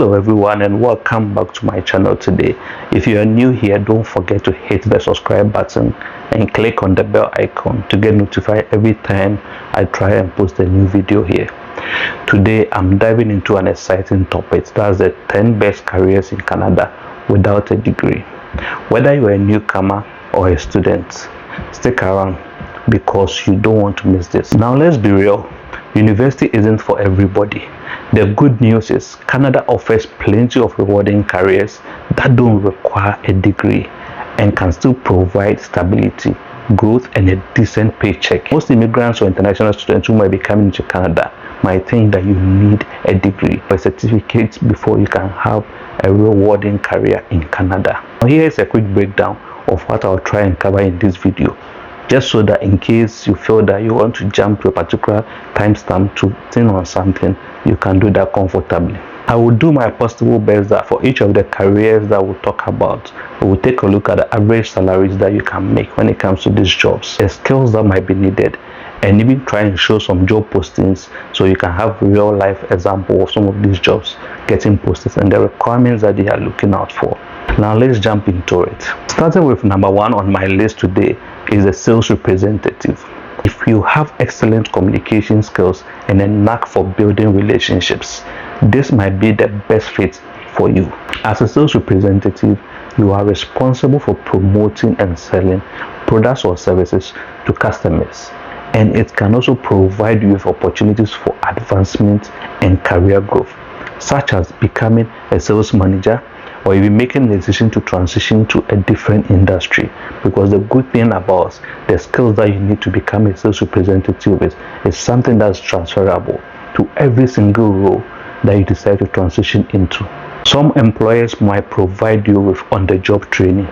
Hello everyone and welcome back to my channel today. If you are new here, don't forget to hit the subscribe button and click on the bell icon to get notified every time I try and post a new video here. Today I'm diving into an exciting topic, that's the 10 best careers in Canada without a degree. Whether you're a newcomer or a student, stick around because you don't want to miss this. Now let's be real, university isn't for everybody. The good news is Canada offers plenty of rewarding careers that don't require a degree and can still provide stability, growth, and a decent paycheck. Most immigrants or international students who might be coming to Canada might think that you need a degree or a certificate before you can have a rewarding career in Canada. Now here is a quick breakdown of what I'll try and cover in this video, just so that in case you feel that you want to jump to a particular timestamp to think on something, you can do that comfortably. I will do my possible best that for each of the careers that we'll talk about, we will take a look at the average salaries that you can make when it comes to these jobs, the skills that might be needed, and even try and show some job postings so you can have real life example of some of these jobs getting posted and the requirements that they are looking out for. Now let's jump into it. Starting with number one on my list today is a sales representative. If you have excellent communication skills and a knack for building relationships, this might be the best fit for you. As a sales representative, you are responsible for promoting and selling products or services to customers, and it can also provide you with opportunities for advancement and career growth, such as becoming a sales manager or even making the decision to transition to a different industry. Because the good thing about the skills that you need to become a sales representative is something that's transferable to every single role that you decide to transition into. Some employers might provide you with on-the-job training,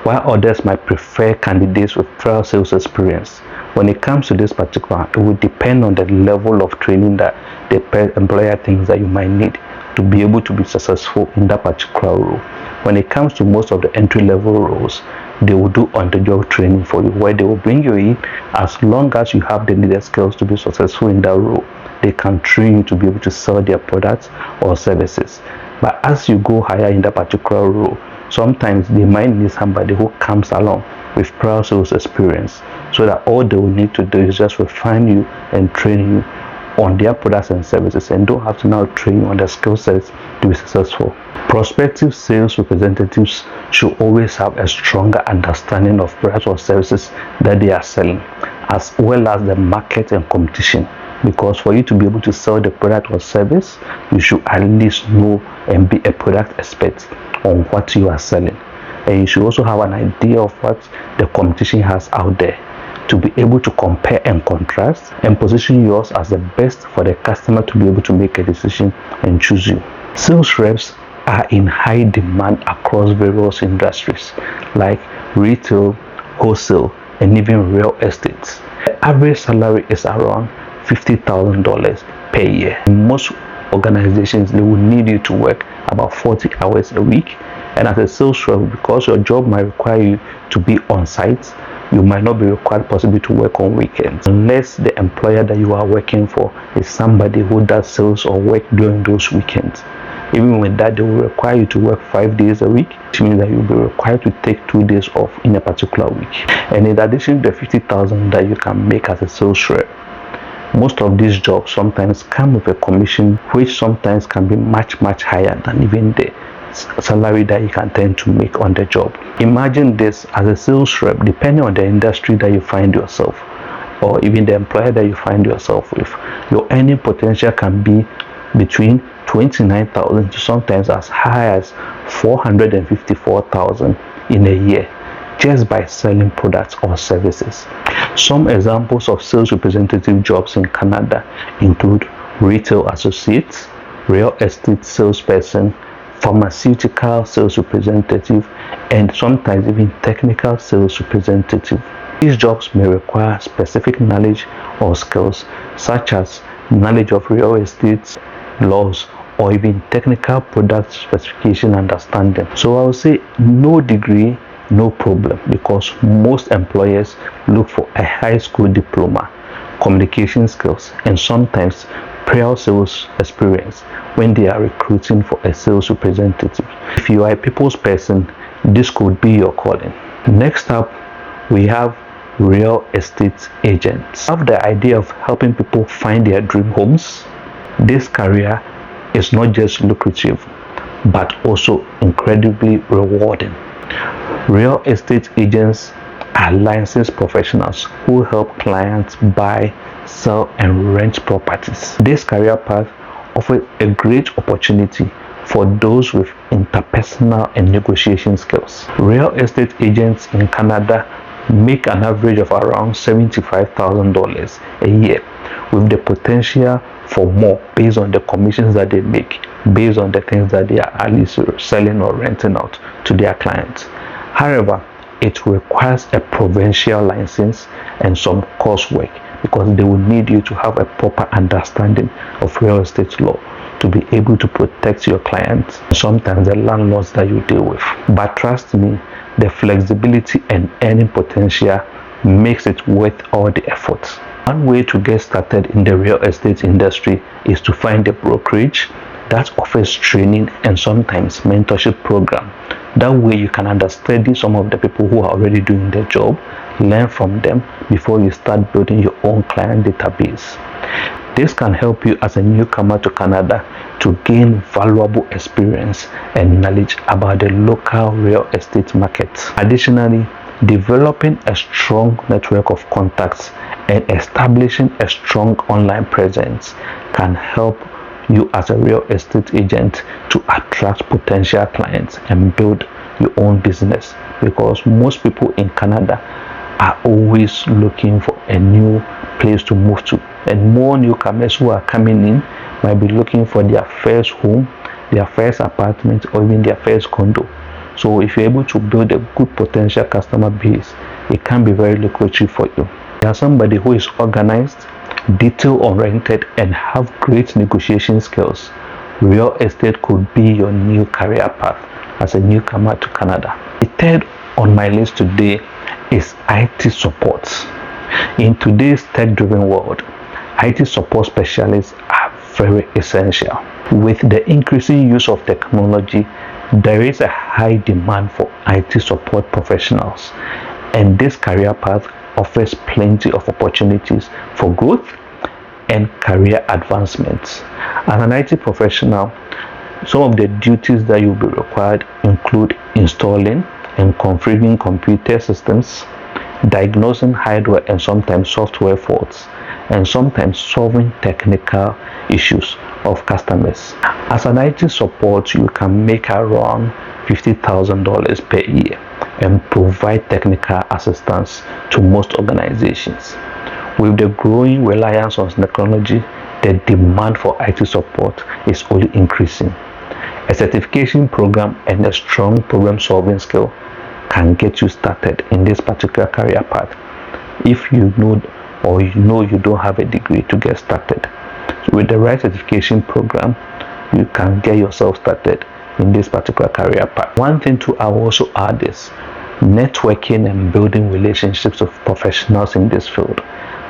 while others might prefer candidates with prior sales experience. When it comes to this particular, it will depend on the level of training that the employer thinks that you might need to be able to be successful in that particular role. When it comes to most of the entry-level roles, they will do on-the-job training for you, where they will bring you in. As long as you have the needed skills to be successful in that role, they can train you to be able to sell their products or services. But as you go higher in that particular role, sometimes they might need somebody who comes along with prior sales experience, so that all they will need to do is just refine you and train you on their products and services, and don't have to now train you on the skill sets to be successful. Prospective sales representatives should always have a stronger understanding of products or services that they are selling, as well as the market and competition. Because for you to be able to sell the product or service, you should at least know and be a product expert on what you are selling, and you should also have an idea of what the competition has out there, to be able to compare and contrast and position yours as the best for the customer to be able to make a decision and choose you. Sales reps are in high demand across various industries like retail, wholesale, and even real estate. The average salary is around $50,000 per year. In most organizations, they will need you to work about 40 hours a week, and as a sales rep, because your job might require you to be on site, you might not be required possibly to work on weekends, unless the employer that you are working for is somebody who does sales or work during those weekends. Even with that, they will require you to work 5 days a week, which means that you'll be required to take 2 days off in a particular week. And in addition to the $50,000 that you can make as a sales rep, most of these jobs sometimes come with a commission, which sometimes can be much higher than even the salary that you can tend to make on the job. Imagine this: as a sales rep, depending on the industry that you find yourself, or even the employer that you find yourself with, your earning potential can be between $29,000 to sometimes as high as $454,000 in a year, just by selling products or services. Some examples of sales representative jobs in Canada include retail associates, real estate salesperson, pharmaceutical sales representative, and sometimes even technical sales representative. These jobs may require specific knowledge or skills, such as knowledge of real estate laws or even technical product specification understanding. So I would say no degree, no problem, because most employers look for a high school diploma, communication skills, and sometimes prior sales experience when they are recruiting for a sales representative. If you are a people's person, this could be your calling. Next up, we have real estate agents. Have the idea of helping people find their dream homes. This career is not just lucrative, but also incredibly rewarding. Real estate agents are licensed professionals who help clients buy, sell, and rent properties. This career path offers a great opportunity for those with interpersonal and negotiation skills. Real estate agents in Canada make an average of around $75,000 a year, with the potential for more based on the commissions that they make, based on the things that they are at least selling or renting out to their clients. However, it requires a provincial license and some coursework, because they will need you to have a proper understanding of real estate law to be able to protect your clients, sometimes the landlords that you deal with. But trust me, the flexibility and earning potential makes it worth all the effort. One way to get started in the real estate industry is to find a brokerage that offers training and sometimes mentorship program. That way you can understudy some of the people who are already doing their job, learn from them before you start building your own client database. This can help you as a newcomer to Canada to gain valuable experience and knowledge about the local real estate market. Additionally, developing a strong network of contacts and establishing a strong online presence can help you as a real estate agent to attract potential clients and build your own business, because most people in Canada are always looking for a new place to move to, and more newcomers who are coming in might be looking for their first home, their first apartment, or even their first condo. So if you're able to build a good potential customer base, it can be very lucrative for you. You are somebody who is organized, detail oriented, and have great negotiation skills. Real estate could be your new career path as a newcomer to Canada. The third on my list today is IT support. In today's tech-driven world, IT support specialists are very essential. With the increasing use of technology, there is a high demand for IT support professionals, and this career path offers plenty of opportunities for growth and career advancements. As an IT professional, some of the duties that you'll be required include installing and configuring computer systems, diagnosing hardware and sometimes software faults, and sometimes solving technical issues of customers. As an IT support, you can make around $50,000 per year and provide technical assistance to most organizations. With the growing reliance on technology, the demand for IT support is only increasing. A certification program and a strong problem-solving skill can get you started in this particular career path if you know or you don't have a degree to get started. So with the right certification program, you can get yourself started in this particular career path. One thing too, I will also add is networking and building relationships with professionals in this field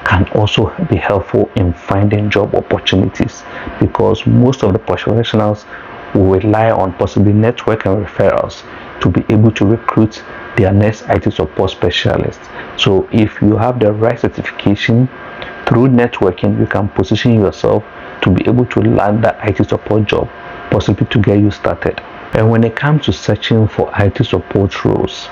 can also be helpful in finding job opportunities, because most of the professionals will rely on possibly network and referrals to be able to recruit their next IT support specialist. So if you have the right certification, through networking you can position yourself to be able to land that IT support job, possibly to get you started. And when it comes to searching for IT support roles,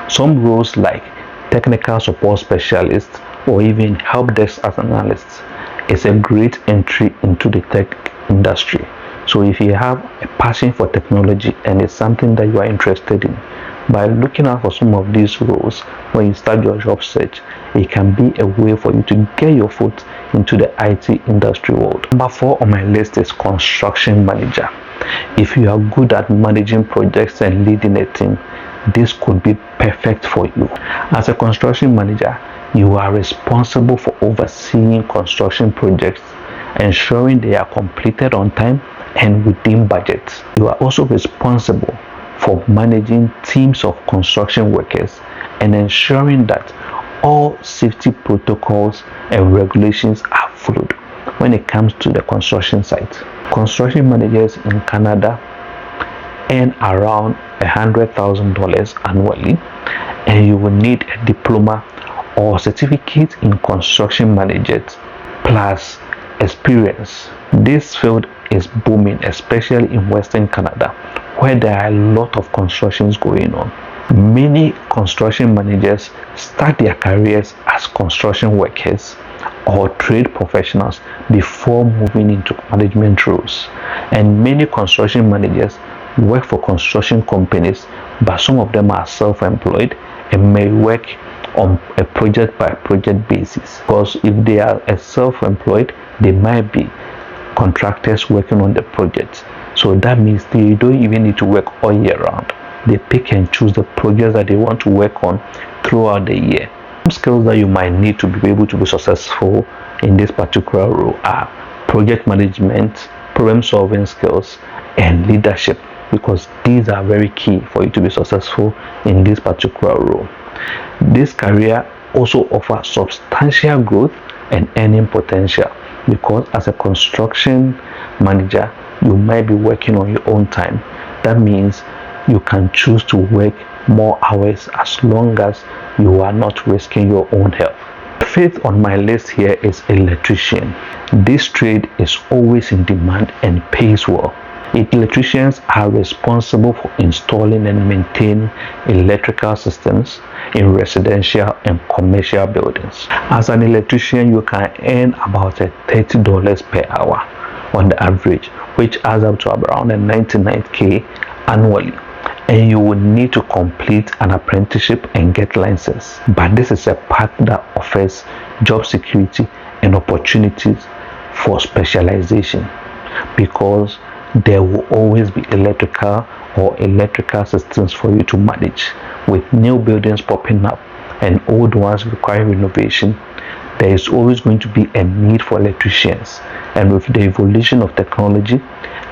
some roles like technical support specialist or even help desk as an analyst is a great entry into the tech industry. So if you have a passion for technology and it's something that you are interested in, by looking out for some of these roles when you start your job search, it can be a way for you to get your foot into the IT industry world. Number 4 on my list is construction manager. If you are good at managing projects and leading a team, this could be perfect for you. As a construction manager, you are responsible for overseeing construction projects, ensuring they are completed on time and within budget. You are also responsible for managing teams of construction workers and ensuring that all safety protocols and regulations are followed. when it comes to the construction site. Construction managers in Canada earn around $100,000 annually, and you will need a diploma or certificate in construction management plus experience. This field is booming, especially in Western Canada, where there are a lot of constructions going on. Many construction managers start their careers as construction workers or trade professionals before moving into management roles. And many construction managers work for construction companies, but some of them are self-employed and may work on a project by project basis, because if they are self-employed, they might be contractors working on the project. So that means they don't even need to work all year round. They pick and choose the projects that they want to work on throughout the year. Some skills that you might need to be able to be successful in this particular role are project management, problem solving skills, and leadership, because these are very key for you to be successful in this particular role. This career also offers substantial growth and earning potential, because as a construction manager, you might be working on your own time. That means you can choose to work more hours as long as you are not risking your own health. Fifth on my list here is electrician. This trade is always in demand and pays well. Electricians are responsible for installing and maintaining electrical systems in residential and commercial buildings. As an electrician, you can earn about $30 per hour on the average, which adds up to around $99,000 annually. And you will need to complete an apprenticeship and get license. But this is a path that offers job security and opportunities for specialization, because there will always be electrical systems for you to manage. With new buildings popping up and old ones requiring renovation, there is always going to be a need for electricians. And with the evolution of technology,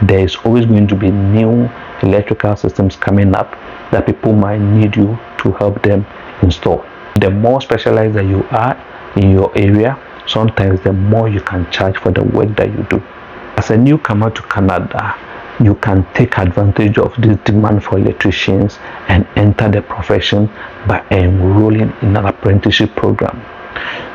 there is always going to be new electrical systems coming up that people might need you to help them install. The more specialized that you are in your area, sometimes the more you can charge for the work that you do. As a newcomer to Canada, you can take advantage of this demand for electricians and enter the profession by enrolling in an apprenticeship program.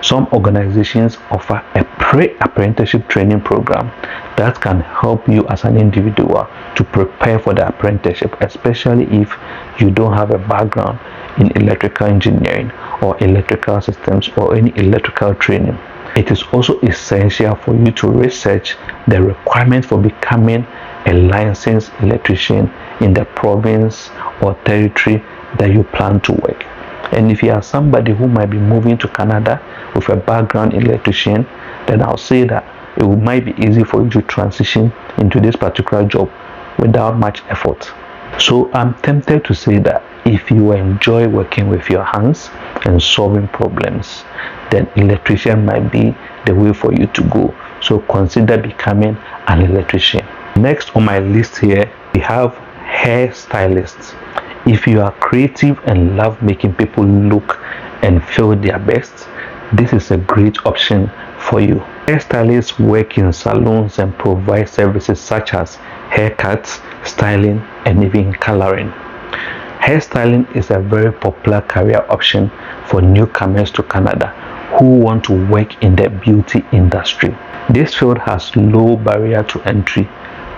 Some organizations offer a pre-apprenticeship training program that can help you as an individual to prepare for the apprenticeship, especially if you don't have a background in electrical engineering or electrical systems or any electrical training. It is also essential for you to research the requirements for becoming a licensed electrician in the province or territory that you plan to work. And if you are somebody who might be moving to Canada with a background in electrician, then I'll say that it might be easy for you to transition into this particular job without much effort. So I'm tempted to say that if you enjoy working with your hands and solving problems, then electrician might be the way for you to go. So consider becoming an electrician. Next on my list here, we have hairstylists. If you are creative and love making people look and feel their best, this is a great option for you. Hairstylists work in salons and provide services such as haircuts, styling, and even coloring. Hairstyling is a very popular career option for newcomers to Canada who want to work in the beauty industry. This field has low barrier to entry,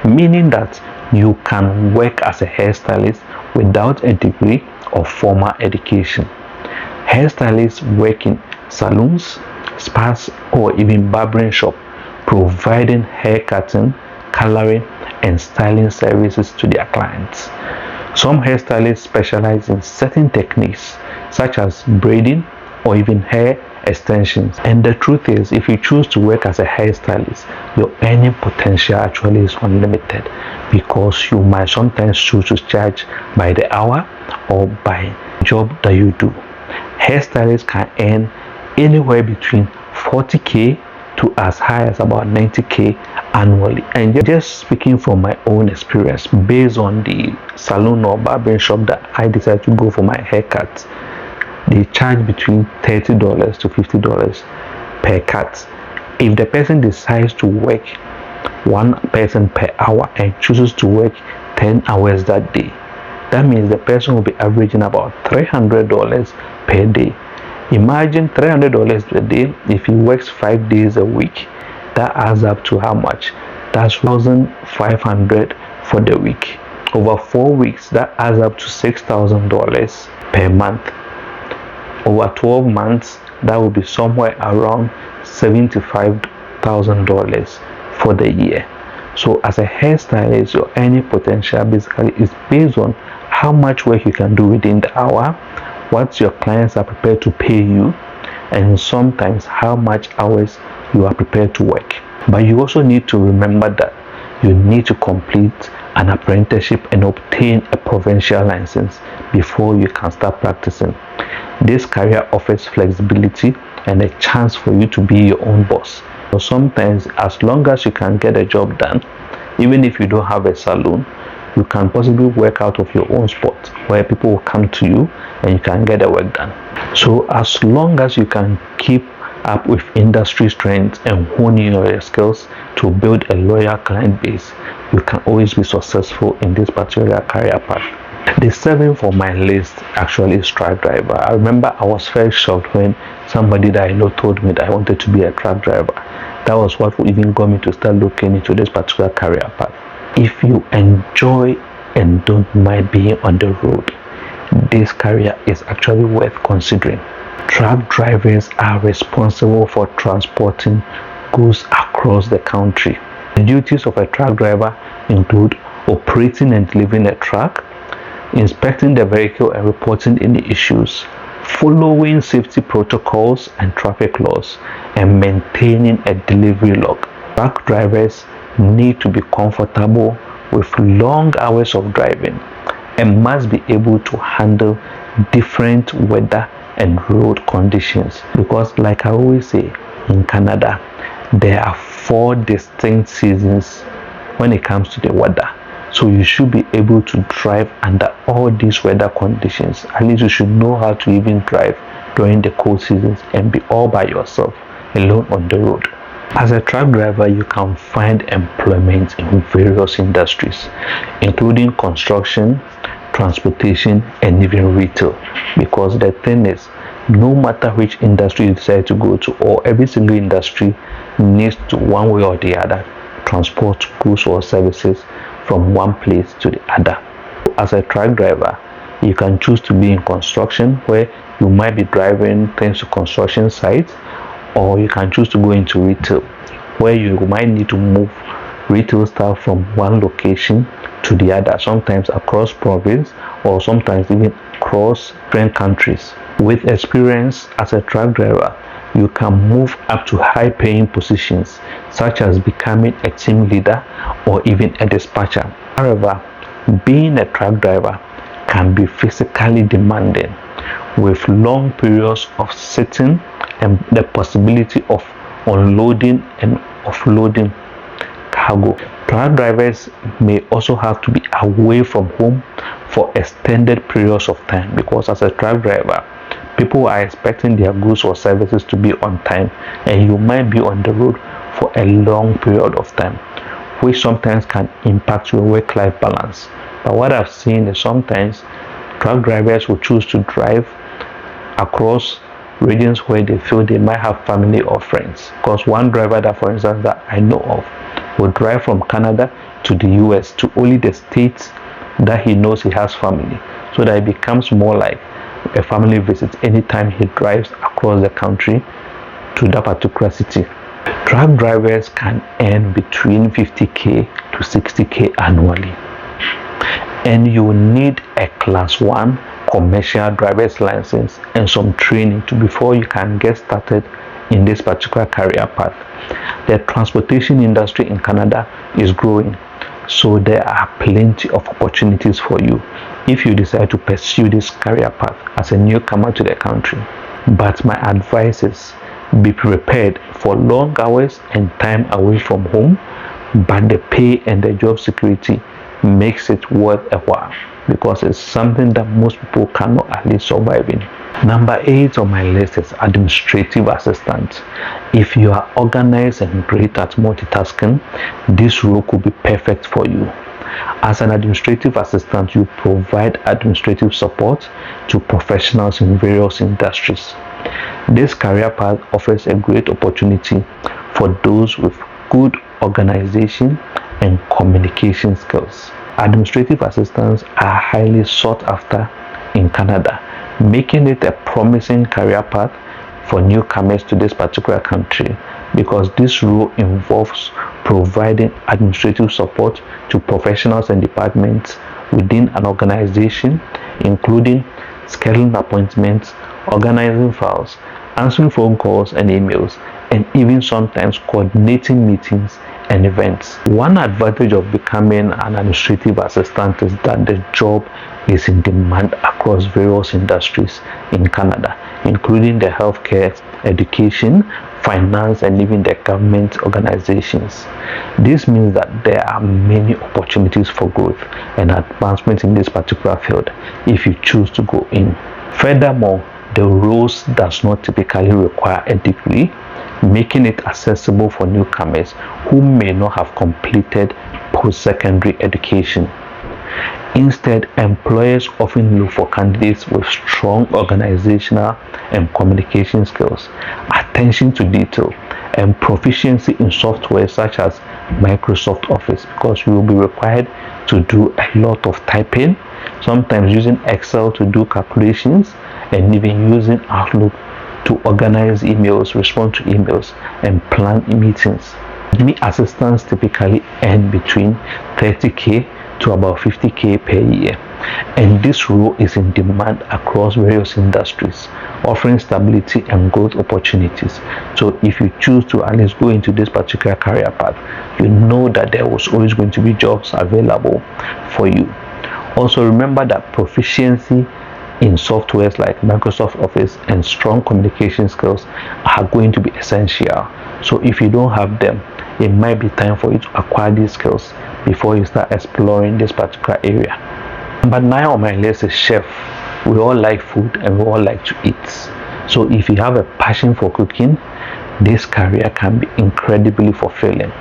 meaning that you can work as a hairstylist without a degree or formal education. Hairstylists work in salons, spas, or even barbering shop, providing hair cutting, coloring, and styling services to their clients. Some hairstylists specialize in certain techniques such as braiding or even hair extensions. And the truth is, if you choose to work as a hairstylist, your earning potential actually is unlimited, because you might sometimes choose to charge by the hour or by job that you do. Hairstylists can earn anywhere between $40,000 to as high as about $90,000 annually. And just speaking from my own experience, based on the salon or barbering shop that I decided to go for my haircut, they charge between $30 to $50 per cut. If the person decides to work 1 person per hour and chooses to work 10 hours that day, that means the person will be averaging about $300 per day. Imagine $300 per day. If he works 5 days a week, that adds up to how much? That's $1,500 for the week. Over 4 weeks, that adds up to $6,000 per month. Over 12 months, that will be somewhere around $75,000 for the year. So as a hairstylist, your earning potential basically is based on how much work you can do within the hour, what your clients are prepared to pay you, and sometimes how much hours you are prepared to work. But you also need to remember that you need to complete an apprenticeship and obtain a provincial license before you can start practicing. This career offers flexibility and a chance for you to be your own boss. So sometimes, as long as you can get a job done, even if you don't have a salon, you can possibly work out of your own spot where people will come to you and you can get the work done. So as long as you can keep up with industry trends and honing your skills to build a loyal client base, you can always be successful in this particular career path. The 7th on my list actually is truck driver. I remember I was very shocked when somebody that I know told me that I wanted to be a truck driver. That was what even got me to start looking into this particular career path. If you enjoy and don't mind being on the road, this career is actually worth considering. Truck drivers are responsible for transporting goods across the country. The duties of a truck driver include operating and delivering a truck, inspecting the vehicle and reporting any issues, following safety protocols and traffic laws, and maintaining a delivery log. Truck drivers need to be comfortable with long hours of driving and must be able to handle different weather and road conditions, because like I always say, in Canada there are 4 distinct seasons when it comes to the weather. So you should be able to drive under all these weather conditions. At least you should know how to even drive during the cold seasons and be all by yourself, alone on the road. As a truck driver, you can find employment in various industries, including construction, transportation, and even retail. Because the thing is, no matter which industry you decide to go to, or every single industry needs to, one way or the other, transport goods or services from one place to the other. As a truck driver, you can choose to be in construction, where you might be driving things to construction sites, or you can choose to go into retail, where you might need to move retail stuff from one location to the other, sometimes across province or sometimes even across different countries. With experience as a truck driver, you can move up to high-paying positions, such as becoming a team leader or even a dispatcher. However, being a truck driver can be physically demanding, with long periods of sitting and the possibility of unloading and offloading cargo. Truck drivers may also have to be away from home for extended periods of time, because as a truck driver, people are expecting their goods or services to be on time, and you might be on the road for a long period of time, which sometimes can impact your work-life balance. But what I've seen is sometimes truck drivers will choose to drive across regions where they feel they might have family or friends. Because one driver that, for instance, that I know of, will drive from Canada to the US, to only the states that he knows he has family, so that it becomes more like a family visit anytime he drives across the country to that particular city. Truck drivers can earn between $50,000 to $60,000 annually, and you need a class 1 commercial driver's license and some training before you can get started in this particular career path. The transportation industry in Canada is growing, so there are plenty of opportunities for you if you decide to pursue this career path as a newcomer to the country. But my advice is, be prepared for long hours and time away from home, but the pay and the job security makes it worth a while, because it's something that most people cannot at least survive in. Number 8 on my list is administrative assistant. If you are organized and great at multitasking, this role could be perfect for you. As an administrative assistant, you provide administrative support to professionals in various industries. This career path offers a great opportunity for those with good organization and communication skills. Administrative assistants are highly sought after in Canada, making it a promising career path for newcomers to this particular country, because this role involves providing administrative support to professionals and departments within an organization, including scheduling appointments, organizing files, answering phone calls and emails, and even sometimes coordinating meetings and events. One advantage of becoming an administrative assistant is that the job is in demand across various industries in Canada, including the healthcare, education, finance, and even the government organizations. This means that there are many opportunities for growth and advancement in this particular field if you choose to go in. Furthermore, the roles does not typically require a degree, making it accessible for newcomers who may not have completed post-secondary education. Instead, employers often look for candidates with strong organizational and communication skills, attention to detail, and proficiency in software such as Microsoft Office, because you will be required to do a lot of typing, sometimes using Excel to do calculations, and even using Outlook to organize emails, respond to emails, and plan meetings. Admin assistants typically earn between $30,000 to about $50,000 per year, and this role is in demand across various industries, offering stability and growth opportunities. So if you choose to at least go into this particular career path, you know that there was always going to be jobs available for you. Also remember that proficiency in softwares like Microsoft Office and strong communication skills are going to be essential. So if you don't have them, it might be time for you to acquire these skills before you start exploring this particular area. Number 9 on my list is chef. We all like food and we all like to eat. So if you have a passion for cooking, this career can be incredibly fulfilling.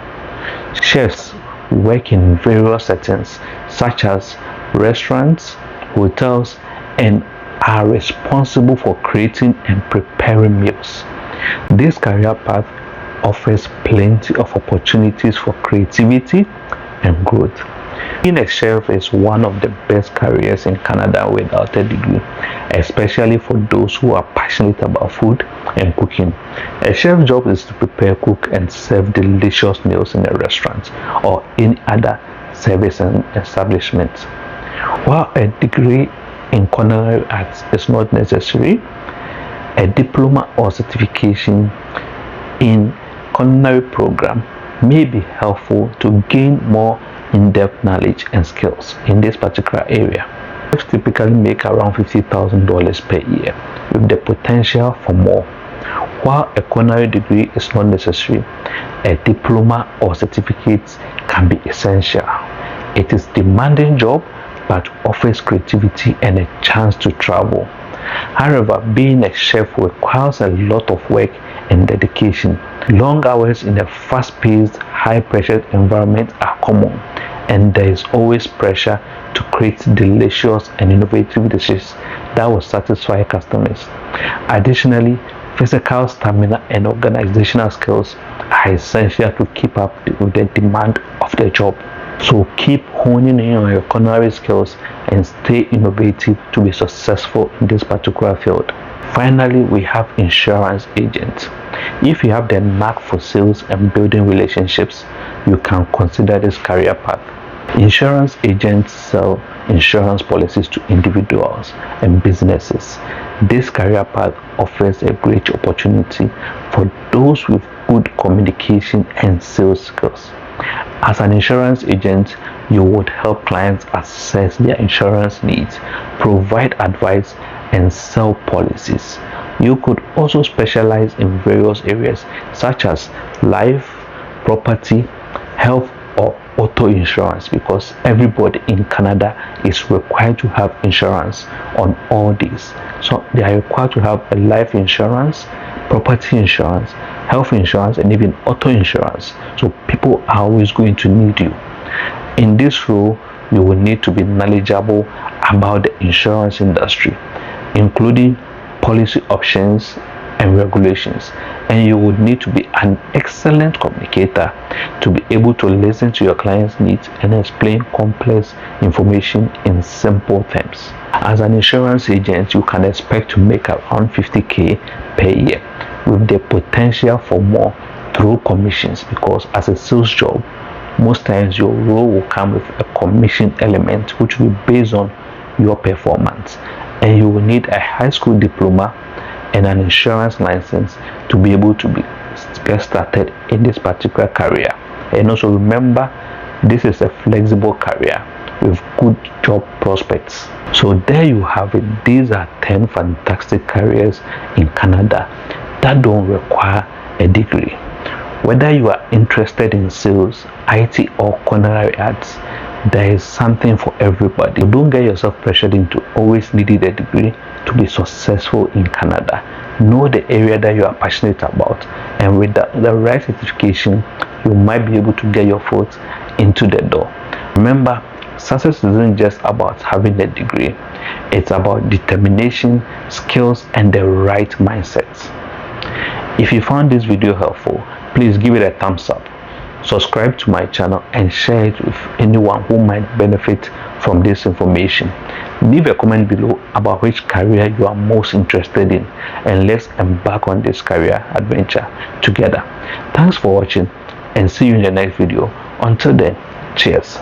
Chefs work in various settings such as restaurants, hotels, and are responsible for creating and preparing meals. This career path offers plenty of opportunities for creativity and growth. Being a chef is one of the best careers in Canada without a degree, especially for those who are passionate about food and cooking. A chef's job is to prepare, cook, and serve delicious meals in a restaurant or any other service and establishment. While a degree in culinary arts is not necessary, a diploma or certification in culinary program may be helpful to gain more in-depth knowledge and skills in this particular area. Chefs typically make around $50,000 per year, with the potential for more. While a culinary degree is not necessary, a diploma or certificate can be essential. It is a demanding job but offers creativity and a chance to travel. However, being a chef requires a lot of work and dedication. Long hours in a fast-paced, high-pressure environment are common, and there is always pressure to create delicious and innovative dishes that will satisfy customers. Additionally, physical stamina and organizational skills are essential to keep up with the demand of the job. So keep honing in on your culinary skills and stay innovative to be successful in this particular field. Finally, we have insurance agents. If you have the knack for sales and building relationships, you can consider this career path. Insurance agents sell insurance policies to individuals and businesses. This career path offers a great opportunity for those with good communication and sales skills. As an insurance agent, you would help clients assess their insurance needs, provide advice, and sell policies. You could also specialize in various areas such as life, property, health, or auto insurance, because everybody in Canada is required to have insurance on all these. So they are required to have a life insurance, property insurance, health insurance, and even auto insurance. So people are always going to need you. In this role, you will need to be knowledgeable about the insurance industry, including policy options and regulations, and you would need to be an excellent communicator to be able to listen to your client's needs and explain complex information in simple terms. As an insurance agent, you can expect to make around 50,000 per year, with the potential for more through commissions, because as a sales job, most times your role will come with a commission element which will be based on your performance, and you will need a high school diploma and an insurance license to be able to get started in this particular career. And also remember, this is a flexible career with good job prospects. So there you have it. These are 10 fantastic careers in Canada that don't require a degree. Whether you are interested in sales, IT, or culinary arts, there is something for everybody. Don't get yourself pressured into always needing a degree to be successful in Canada. Know the area that you are passionate about, and with the right certification, you might be able to get your foot into the door. Remember, success isn't just about having a degree. It's about determination, skills, and the right mindset. If you found this video helpful, please give it a thumbs up. Subscribe to my channel and share it with anyone who might benefit from this information. Leave a comment below about which career you are most interested in, and let's embark on this career adventure together. Thanks for watching, and see you in the next video. Until then, cheers.